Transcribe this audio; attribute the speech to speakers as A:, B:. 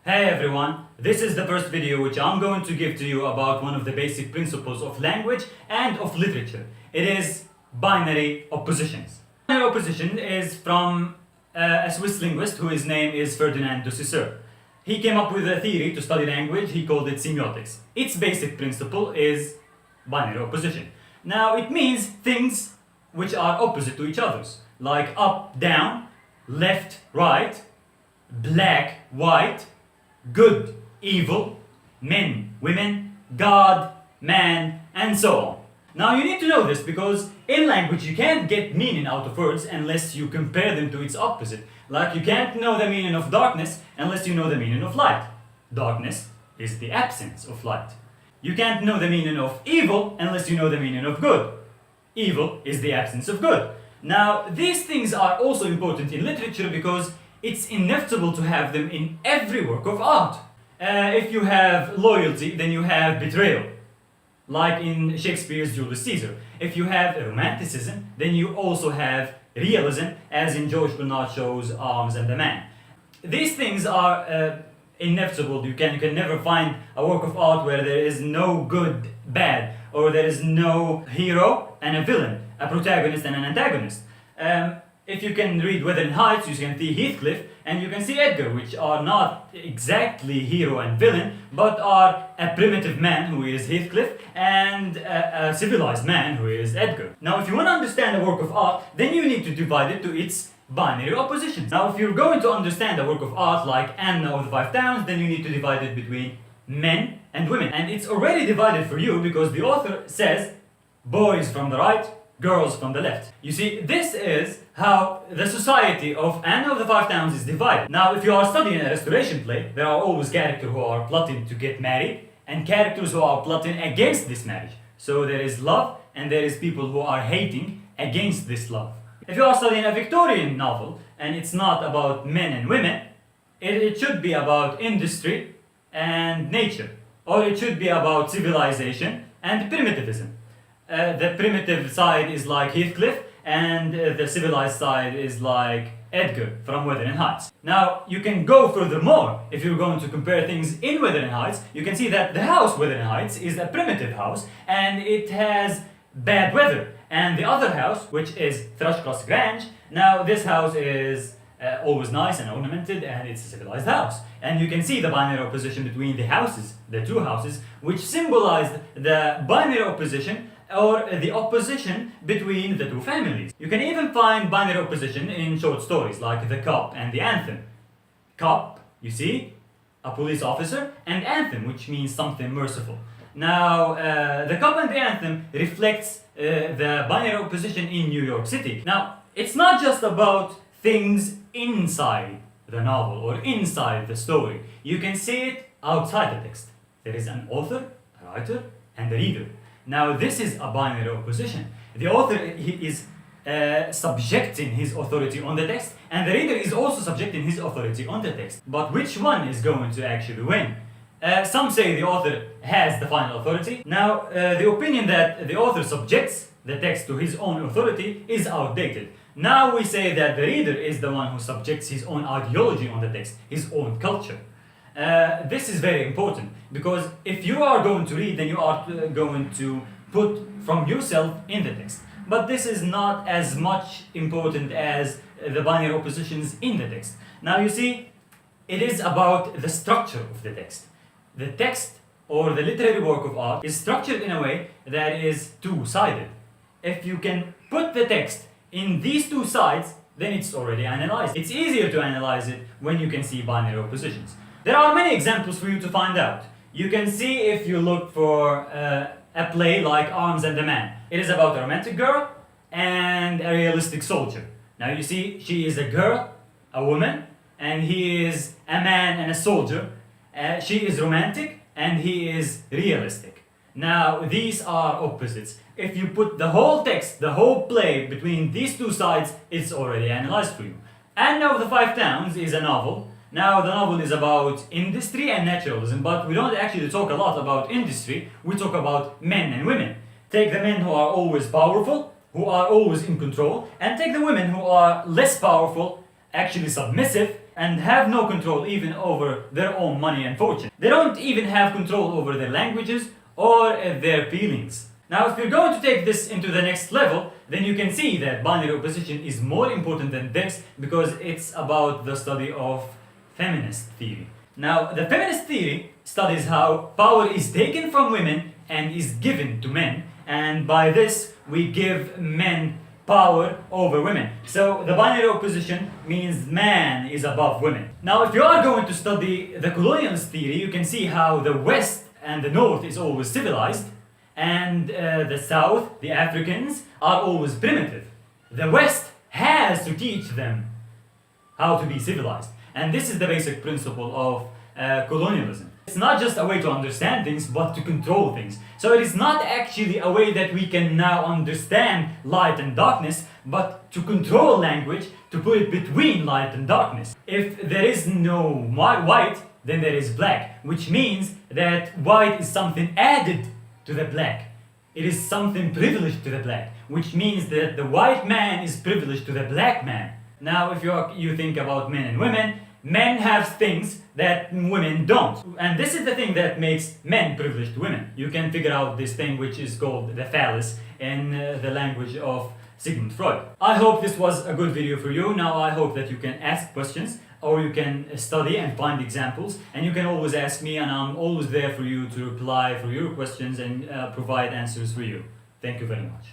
A: Hey everyone, this is the first video which I'm going to give to you about one of the basic principles of language and of literature. It is binary oppositions. Binary opposition is from a Swiss linguist whose name is Ferdinand de Saussure. He came up with a theory to study language, he called it semiotics. Its basic principle is binary opposition. Now it means things which are opposite to each other, like up, down, left, right, black, white, good, evil, men, women, God, man, and so on. Now you need to know this because in language you can't get meaning out of words unless you compare them to its opposite. Like you can't know the meaning of darkness unless you know the meaning of light. Darkness is the absence of light. You can't know the meaning of evil unless you know the meaning of good. Evil is the absence of good. Now these things are also important in literature because it's inevitable to have them in every work of art. If you have loyalty, then you have betrayal, like in Shakespeare's Julius Caesar. If you have romanticism, then you also have realism, as in George Bernard Shaw's Arms and the Man. These things are inevitable. You can never find a work of art where there is no good, bad, or there is no hero and a villain, a protagonist and an antagonist. If you can read Wuthering Heights, you can see Heathcliff and you can see Edgar, which are not exactly hero and villain, but are a primitive man who is Heathcliff and a civilized man who is Edgar. Now, if you want to understand a work of art, then you need to divide it to its binary oppositions. Now, if you're going to understand a work of art like Anna of the Five Towns, then you need to divide it between men and women. And it's already divided for you because the author says boys from the right, girls from the left. You see, this is how the society of Anna of the Five Towns is divided. Now, if you are studying a restoration play, there are always characters who are plotting to get married and characters who are plotting against this marriage. So there is love and there is people who are hating against this love. If you are studying a Victorian novel and it's not about men and women, it should be about industry and nature, or it should be about civilization and primitivism. The primitive side is like Heathcliff and the civilized side is like Edgar from Wuthering Heights. Now you can go furthermore. If you're going to compare things in Wuthering Heights, you can see that the house Wuthering Heights is a primitive house and it has bad weather. And the other house, which is Thrushcross Grange, now this house is always nice and ornamented and it's a civilized house. And you can see the binary opposition between the houses, the two houses, which symbolized the binary opposition or the opposition between the two families. You can even find binary opposition in short stories like The Cop and The Anthem. Cop, you see, a police officer, and Anthem, which means something merciful. Now, The Cop and The Anthem reflects the binary opposition in New York City. Now, it's not just about things inside the novel or inside the story. You can see it outside the text. There is an author, a writer, and a reader. Now this is a binary opposition. The author is subjecting his authority on the text, and the reader is also subjecting his authority on the text. But which one is going to actually win? Some say the author has the final authority. Now the opinion that the author subjects the text to his own authority is outdated. Now we say that the reader is the one who subjects his own ideology on the text, his own culture. This is very important because if you are going to read, then you are going to put from yourself in the text. But this is not as much important as the binary oppositions in the text. Now you see, it is about the structure of the text. The text or the literary work of art is structured in a way that is two-sided. If you can put the text in these two sides, then it's already analyzed. It's easier to analyze it when you can see binary oppositions. There are many examples for you to find out. You can see if you look for a play like Arms and the Man. It is about a romantic girl and a realistic soldier. Now you see, she is a girl, a woman, and he is a man and a soldier. She is romantic and he is realistic. Now these are opposites. If you put the whole text, the whole play between these two sides, it's already analyzed for you. Anna of the Five Towns is a novel. Now the novel is about industry and naturalism, but we don't actually talk a lot about industry, we talk about men and women. Take the men who are always powerful, who are always in control, and take the women who are less powerful, actually submissive, and have no control even over their own money and fortune. They don't even have control over their languages or their feelings. Now, if you're going to take this into the next level, then you can see that binary opposition is more important than this because it's about the study of feminist theory. Now, the feminist theory studies how power is taken from women and is given to men, and by this we give men power over women. So the binary opposition means man is above women. Now, if you are going to study the colonialist theory, you can see how the West and the North is always civilized, and the South, the Africans, are always primitive. The West has to teach them how to be civilized. And this is the basic principle of colonialism. It's not just a way to understand things, but to control things. So it is not actually a way that we can now understand light and darkness, but to control language, to put it between light and darkness. If there is no white, then there is black, which means that white is something added to the black. It is something privileged to the black, which means that the white man is privileged to the black man. Now, if you think about men and women, men have things that women don't. And this is the thing that makes men privileged to women. You can figure out this thing which is called the phallus in the language of Sigmund Freud. I hope this was a good video for you. Now I hope that you can ask questions, or you can study and find examples, and you can always ask me, and I'm always there for you to reply for your questions and provide answers for you. Thank you very much.